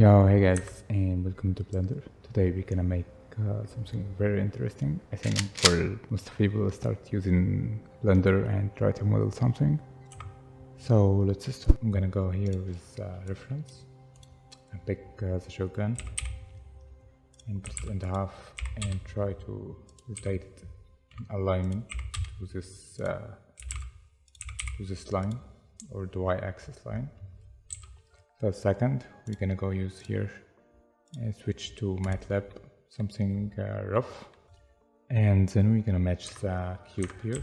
Yo, hey guys, and welcome to Blender. Today we're gonna make something very interesting. I think for most of people start using Blender and try to model something. So let's just start. I'm gonna go here with reference and pick the shotgun and put it in half and try to rotate it in alignment to this line or the y-axis line. So second, we're gonna go use here and switch to MATLAB, something rough. And then we're gonna match the cube here.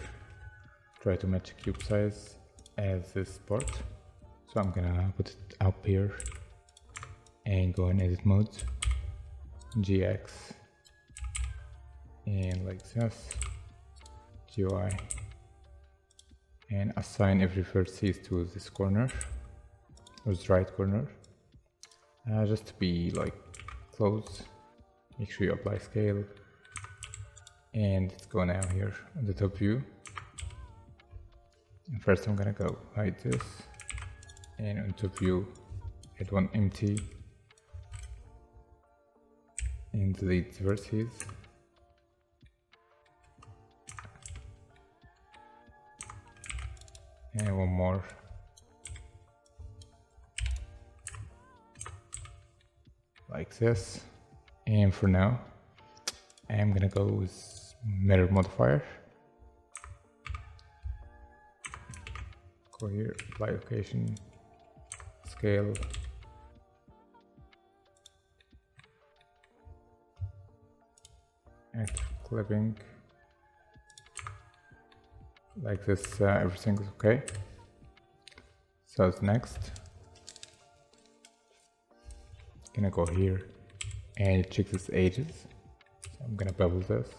Try to match the cube size as this part. So I'm gonna put it up here and go in edit mode, GX, and like this, GY, and assign every vertex to this corner. With right corner, just to be like close. Make sure you apply scale, and let's go now here on the top view. And first I'm gonna go hide this, and on top view add one empty and delete the vertices. And one more. Like this. And for now I'm gonna go with mirror modifier. Go here, apply location, scale, active clipping. Like this, everything is okay. So next gonna go here and check this edges. So I'm gonna bevel this,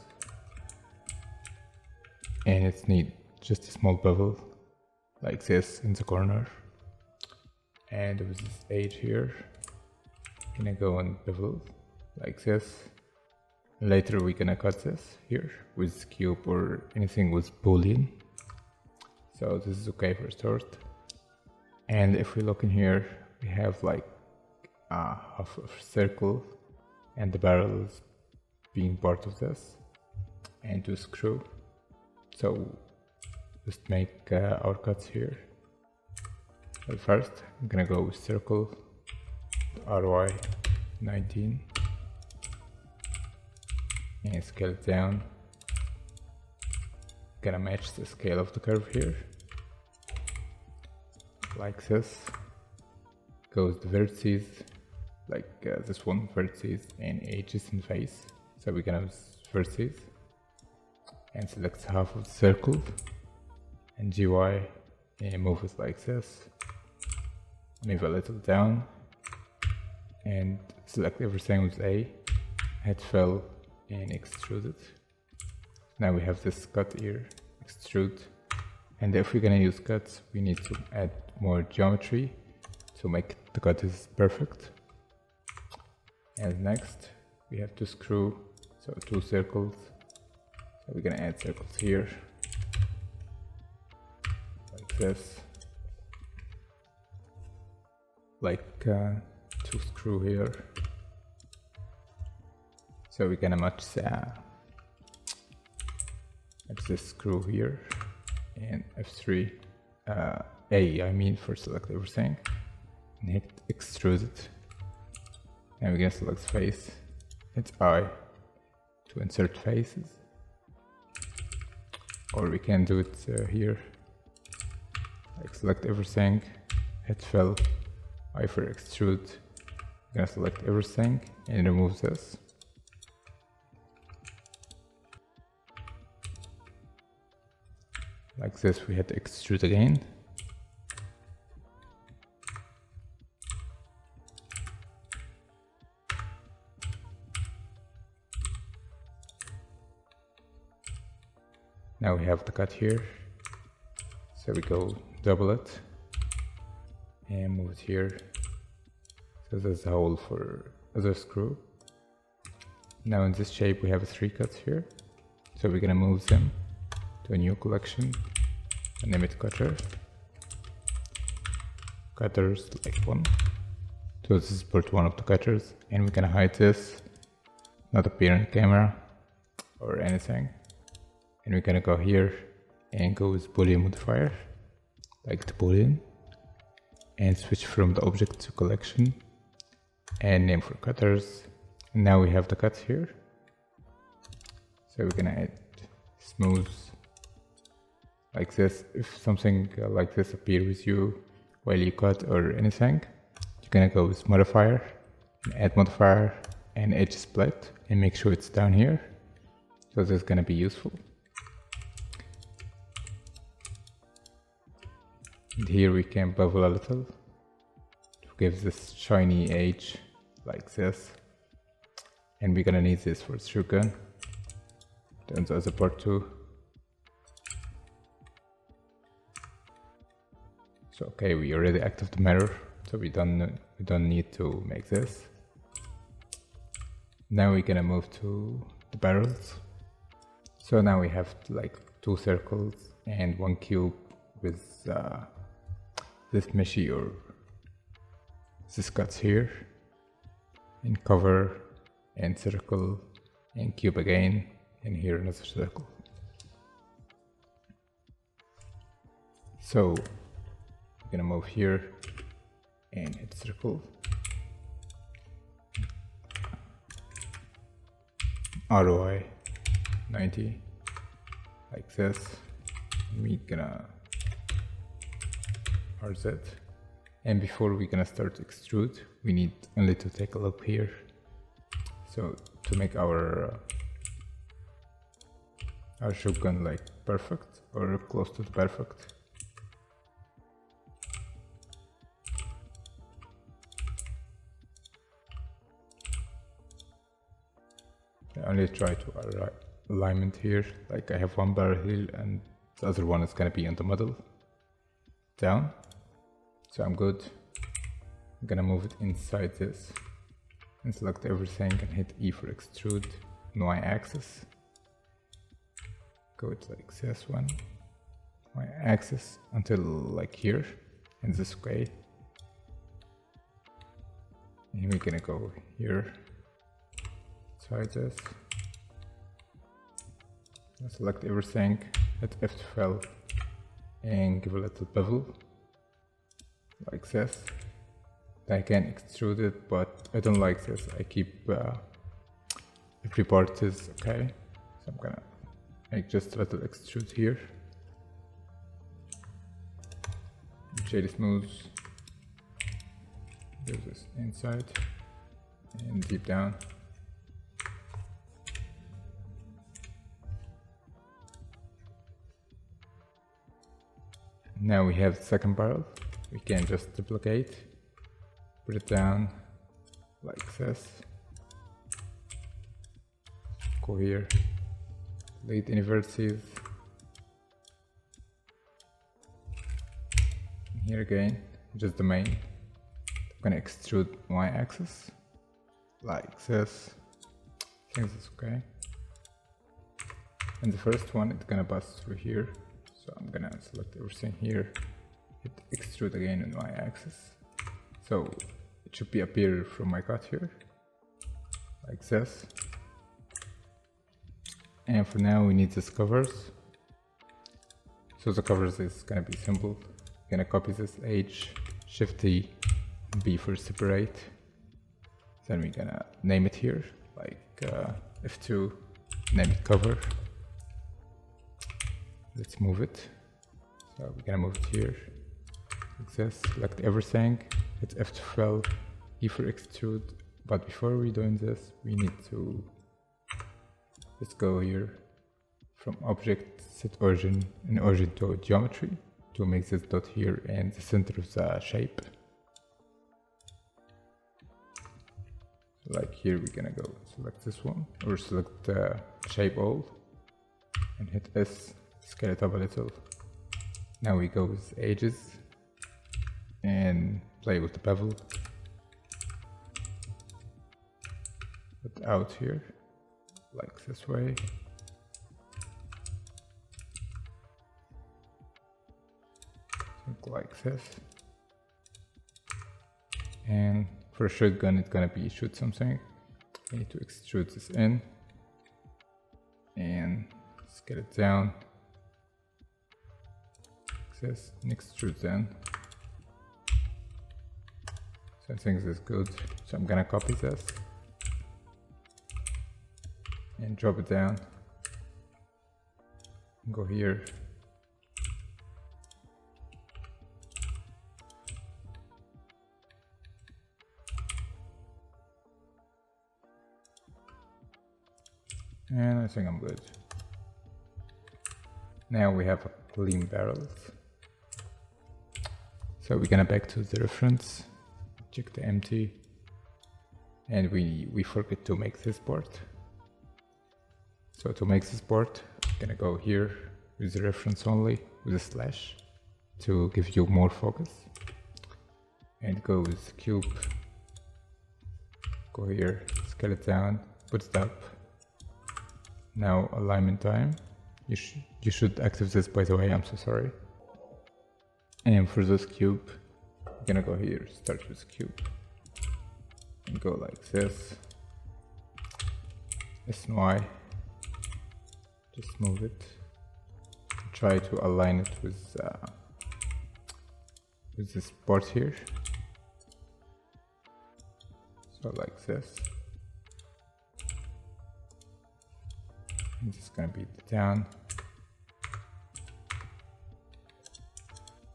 and it's need just a small bevel like this in the corner. And with this edge here, gonna go and bevel like this. Later we're gonna cut this here with cube or anything with boolean. So this is okay for start. And if we look in here, we have like half of circle and the barrels being part of this, and to screw. So just make our cuts here. But first I'm gonna go with circle, RY 19, and scale it down. Gonna match the scale of the curve here like this. Goes the vertices like this one, vertices and edges and face. So we're gonna use vertices and select half of the circle and GY and move it like this. Move a little down and select everything with A, head fill and extrude it. Now we have this cut here, extrude. And if we're gonna use cuts, we need to add more geometry to make the cut is perfect. And next we have to screw, so 2 circles. So we're gonna add circles here like this, like 2 screw here. So we're gonna match this screw here and F3 A, I mean, for select everything and hit extrude it. And we're gonna select face, hit I to insert faces, or we can do it here, like select everything, hit fill, I for extrude. I'm gonna select everything and remove this. Like this, we hit extrude again. Now we have the cut here, so we go double it and move it here. So there's a hole for other screw. Now in this shape we have 3 cuts here, so we're gonna move them to a new collection and name it cutter. Cutters like 1, So this is port 1 of the cutters, and we can hide this, not appear in camera or anything. And we're gonna go here and go with boolean modifier, like the boolean, and switch from the object to collection and name for cutters. And now we have the cuts here. So we're gonna add smooth like this. If something like this appears with you while you cut or anything, you're gonna go with modifier, and add modifier and edge split, and make sure it's down here. So this is gonna be useful. And here we can bevel a little to give this shiny edge like this. And we're gonna need this for shotgun. Then the other part too. So okay, we already active the mirror, so we don't need to make this. Now we're gonna move to the barrels. So now we have like 2 circles and 1 cube with this meshy or this cuts here, and cover and circle and cube again, and here another circle. So I'm gonna move here and hit circle, ROI 90 like this. We gonna RZ, and before we gonna start extrude, we need only to take a look here. So to make our shotgun like perfect or close to the perfect, I only try to alignment here. Like I have 1 barrel here and the other one is gonna be in the middle down, so I'm good. I'm gonna move it inside this and select everything and hit E for extrude on Y-axis. Go to like this one, Y-axis until like here, and this way. And we're gonna go here, inside this. Select everything, hit F12 and give a little bevel like this. I can extrude it, but I don't like this. I keep every part is okay, so I'm gonna make just a little extrude here. Shade smooth, do this inside and deep down. Now we have the second barrel. We can just duplicate, put it down like this. Go here, delete any vertices. Here again, just the main. I'm gonna extrude Y-axis like this. I think this is okay. And the first one, it's gonna pass through here. So I'm gonna select everything here, hit extrude again on Y-axis. So it should be appear from my cut here, like this. And for now we need this covers. So the covers is gonna be simple. I'm gonna copy this H, Shift T, B for separate. Then we're gonna name it here, like F2, name it cover. Let's move it. So we're gonna move it here, like this. Select everything, hit F12, E for extrude. But before we doing this, we need to, let's go here from object, set origin, and origin to geometry to make this dot here in the center of the shape. Like here, we're gonna go select this one, or select shape all, and hit S. Scale it up a little. Now we go with edges and play with the bevel. Put out here, like this way. Like this. And For a shotgun, it's gonna be shoot something. We need to extrude this in and scale it down. This and extrude in. So I think this is good. So I'm gonna copy this and drop it down. Go here. And I think I'm good. Now we have a clean barrels. So we're gonna back to the reference, check the empty, and we forget to make this port. So to make this port, I'm gonna go here with the reference only with a slash to give you more focus, and go with cube. Go here, scale it down, put it up. Now alignment time. You should activate this, by the way, I'm so sorry. And for this cube, I'm gonna go here, start with cube. And go like this. S and Y. Just move it. Try to align it with this port here. So like this. And this is gonna be down.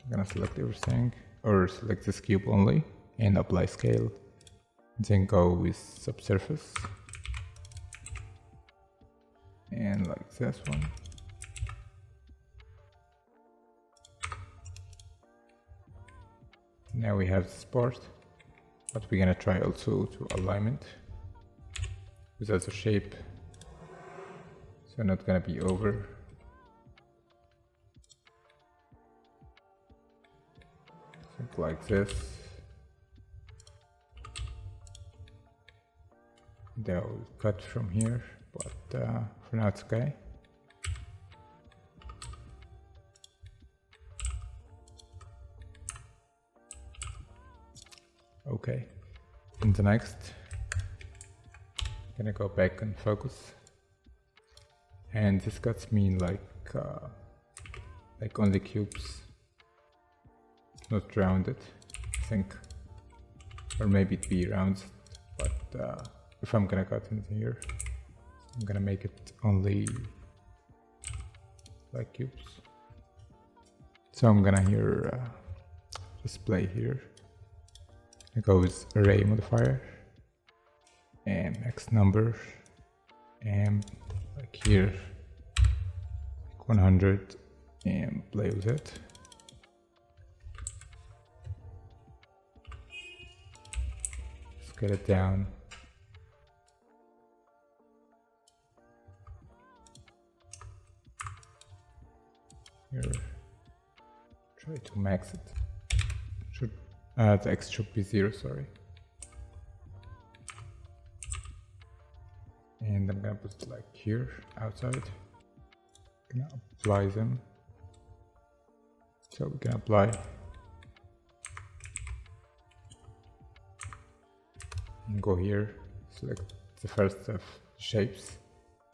I'm gonna select everything, or select this cube only and apply scale. Then go with subsurface. And like this one. Now we have this part, but we're gonna try also to alignment with other shape. So not gonna be over. Something like this. They'll cut from here, but for now it's okay. Okay. In the next, gonna go back and focus. And this cuts mean like only cubes, not rounded, I think, or maybe it be rounded. But if I'm gonna cut in here, I'm gonna make it only like cubes. So I'm gonna here display here. I go with array modifier and max number and like here, like 100, and play with it. Scale it down. Here, try to max it. Should the X should be 0, sorry. And I'm gonna put it like here, outside. Gonna apply them. So we can apply. And go here, select the first of shapes,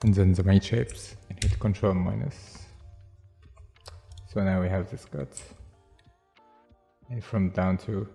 and then the main shapes, and hit Ctrl minus. So now we have this cut. And from down to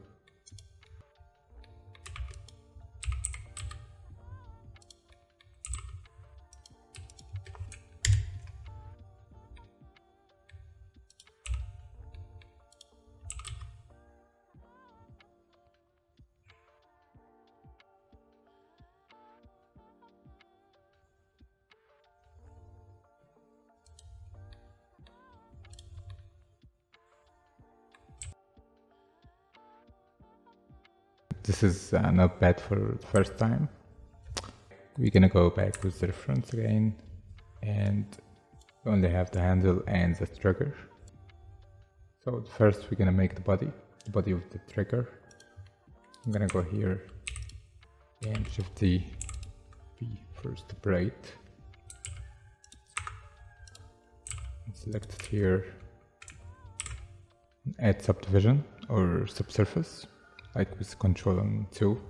this is not bad for the first time. We're gonna go back with the reference again, and we only have the handle and the trigger. So first we're gonna make the body of the trigger. I'm gonna go here and Shift D, P first to braid. Select it here, add subdivision or subsurface, like with Ctrl and 2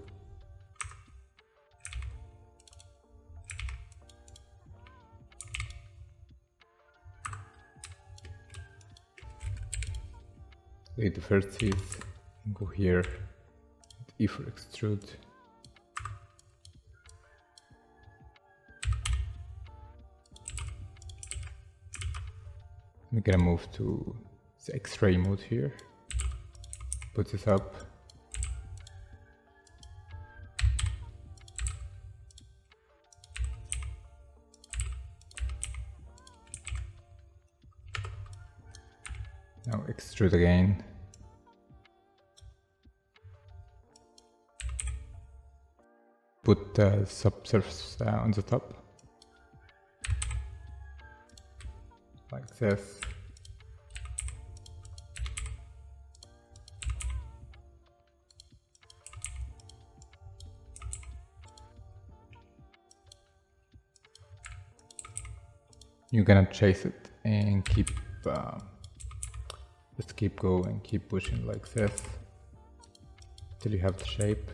delete the vertices, and go here, E for extrude. We're gonna move to the X-ray mode here, put this up. Now extrude again. Put the subsurface on the top, like this. You're gonna chase it and keep just keep going, keep pushing like this till you have the shape.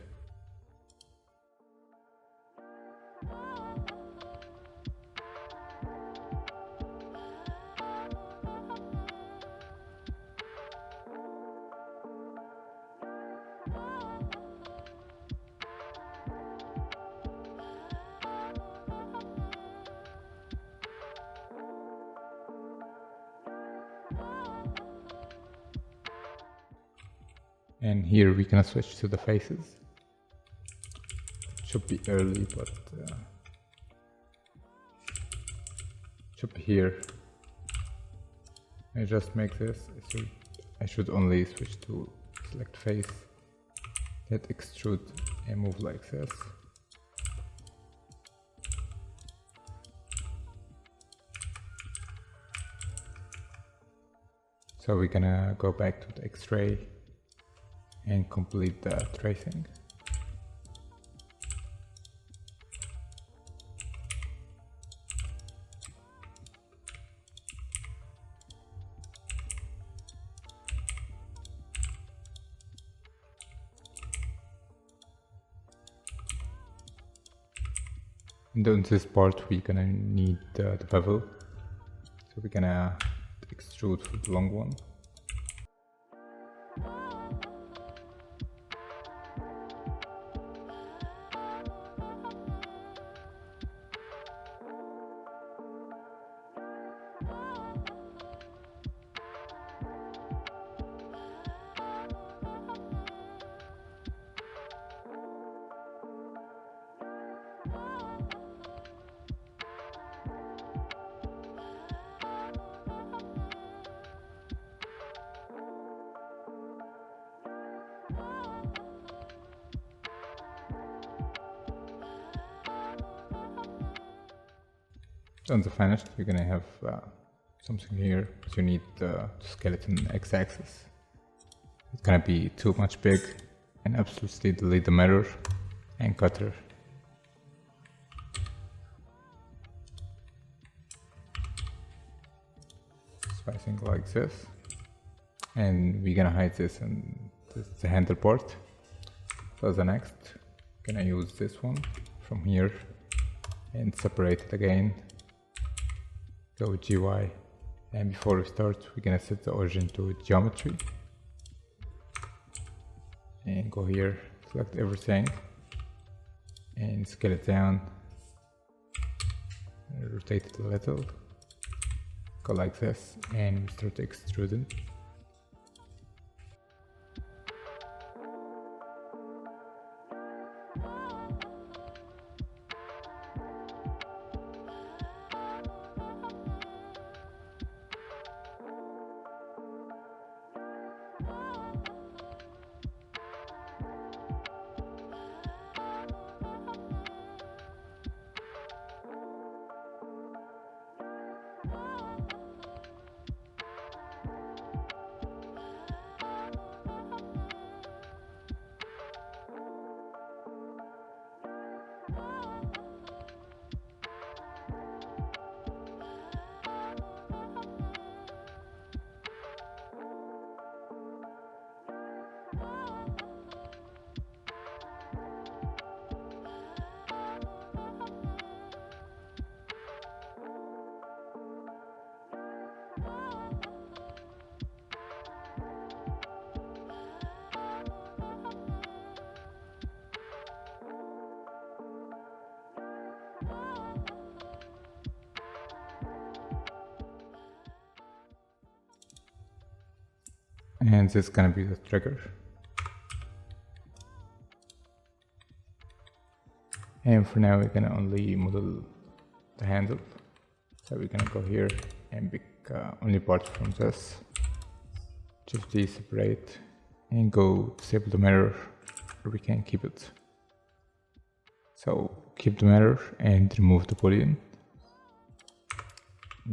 And here we can switch to the faces. Should be early, but should be here. I just make this. I should only switch to select face, hit extrude, and move like this. So we're gonna go back to the X-ray and complete the tracing. And on this part we're gonna need the bevel, so we're gonna extrude for the long one. On the finished, you're gonna have something here. You need the skeleton x-axis. It's gonna be too much big, and absolutely delete the mirror and cutter. Spacing like this, and we're gonna hide this in the handle part. So the next, gonna use this one from here and separate it again. Go with GY, and before we start we're gonna set the origin to geometry and go here, select everything and scale it down, rotate it a little, go like this, and start extruding. and this is gonna be the trigger. And for now we're gonna only model the handle, so we're gonna go here and pick only parts from this, just separate, and go disable the mirror, or we can keep it. So keep the mirror and remove the boolean.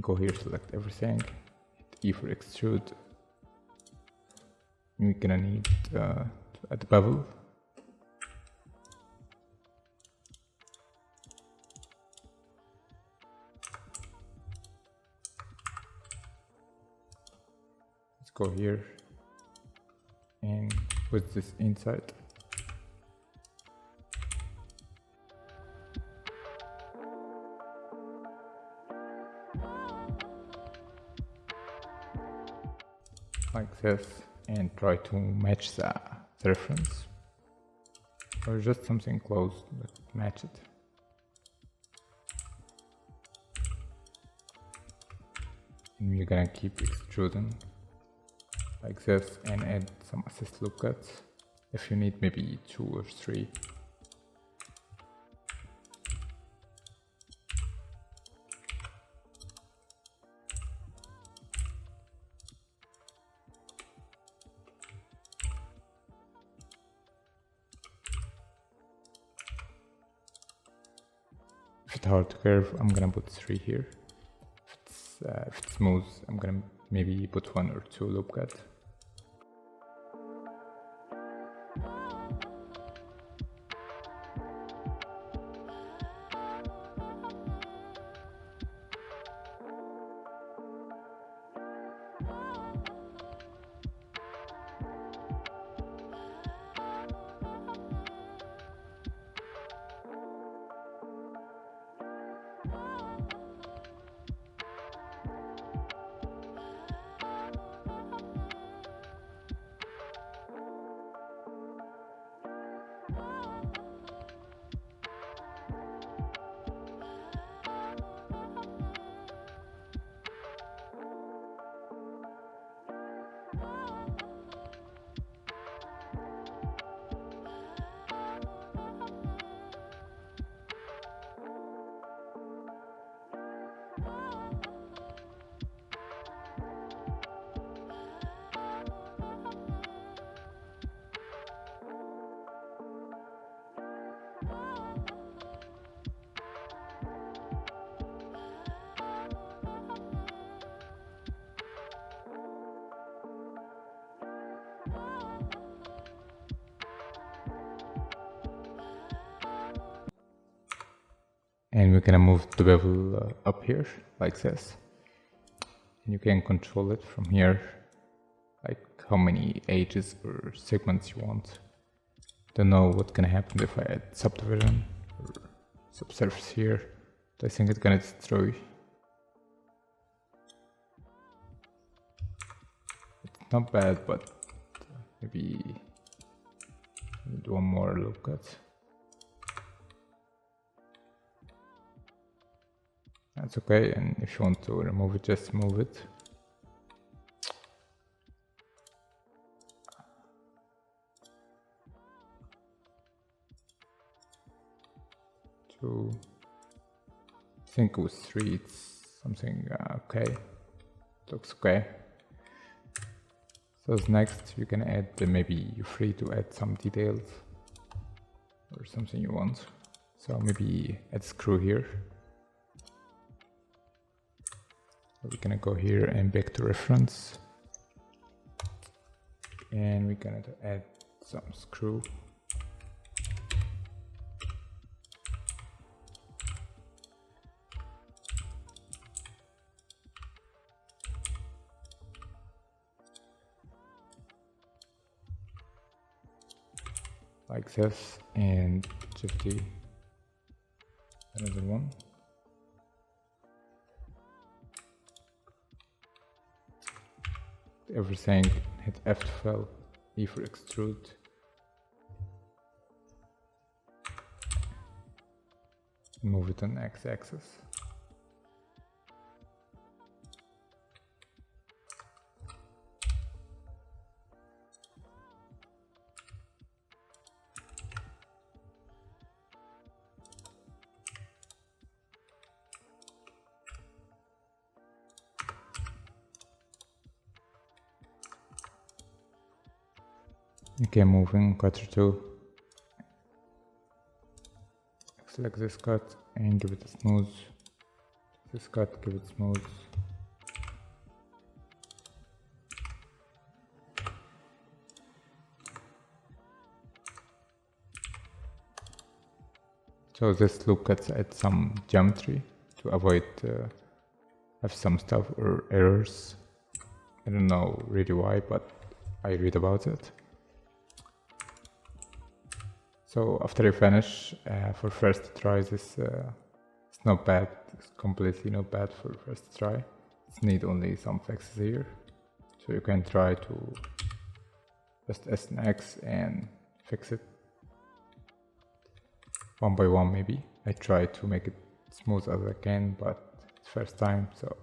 Go here, select everything, hit E for extrude. We're gonna need to add the bevel. Let's go here and put this inside. Like this, and try to match the reference, or just something close, but match it. And we're gonna keep extruding like this and add some assist loop cuts if you need, maybe 2 or 3. If it's hard to curve, I'm gonna put 3 here. If it's smooth, I'm gonna maybe put 1 or 2 loop cut. And we're gonna move the bevel up here like this, and you can control it from here, like how many edges or segments you want. Don't know what's gonna happen if I add subdivision or subsurface here, but I think it's gonna destroy. It's not bad, but maybe do 1 more loop cut. That's okay, and if you want to remove it, just remove it. I think it was 3, it's something okay, looks okay. So next you can add, maybe you're free to add some details or something you want. So maybe add screw here. We're gonna go here and back to reference, and we're gonna add some screw. Like this, and just another one. Everything, hit F to fill, E for extrude. Move it on x-axis. Okay, moving cutter 2. Select this cut and give it a smooth. This cut, give it smooth. So this loop cuts at some geometry to avoid have some stuff or errors. I don't know really why, but I read about it. So after you finish, for first try, this it's not bad. It's completely not bad for first try. It needs only some fixes here, so you can try to just S and X and fix it one by one. Maybe I try to make it smooth as I can, but it's first time, so.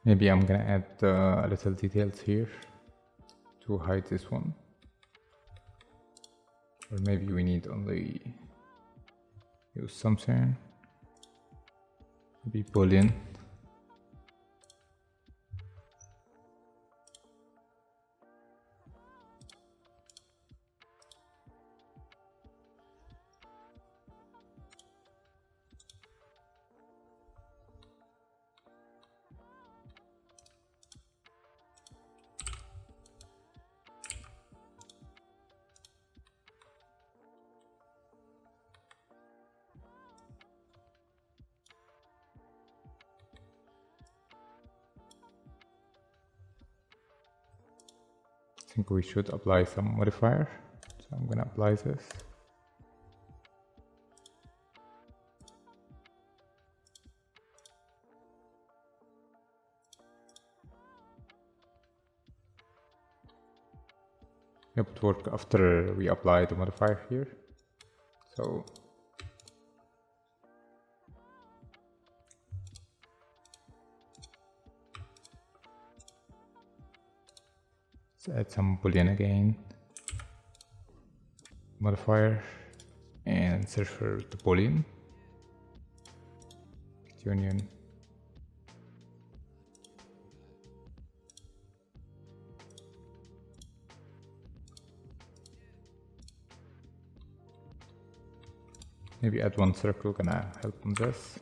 Maybe I'm gonna add a little details here to hide this one. Or maybe we need only use something. Maybe boolean. I think we should apply some modifier. So I'm gonna apply this. It would work after we apply the modifier here. So let's add some boolean again. Modifier and search for the boolean. Union. Maybe add one circle, gonna help on this.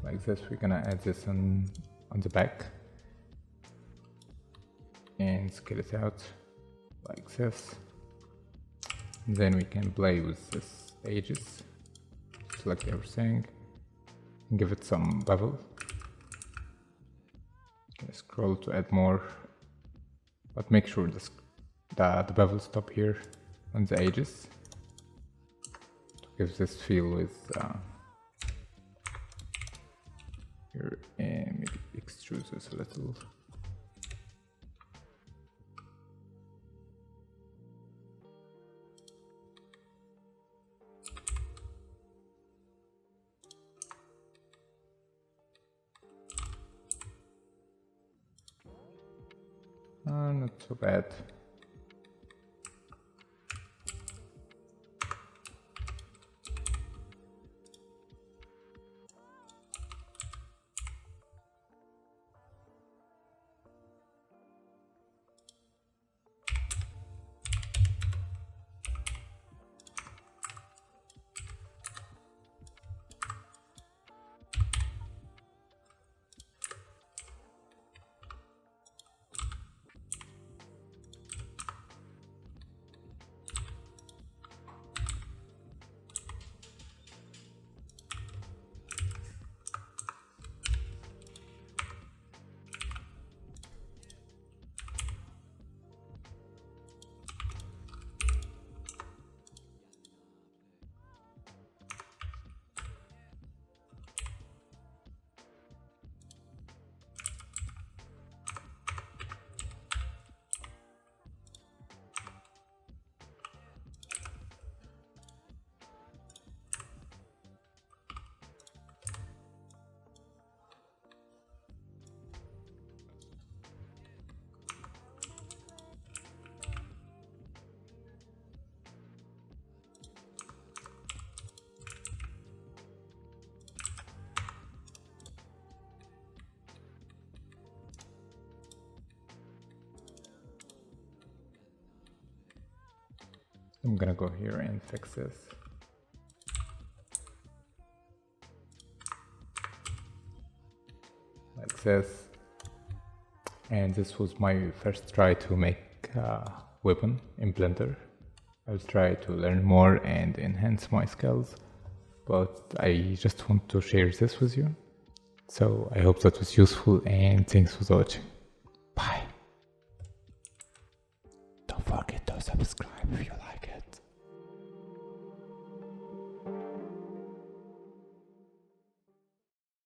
Like this, we're gonna add this on the back and scale it out like this. And then we can play with this edges, select everything and give it some bevel. Scroll to add more, but make sure the bevel stop here on the edges to give this feel with here, and maybe extrude this a little. Not so bad. I'm gonna go here and fix this. Like this. And this was my first try to make a weapon in Blender. I will try to learn more and enhance my skills, but I just want to share this with you. So I hope that was useful, and thanks for watching. Bye. Don't forget to subscribe if you like it.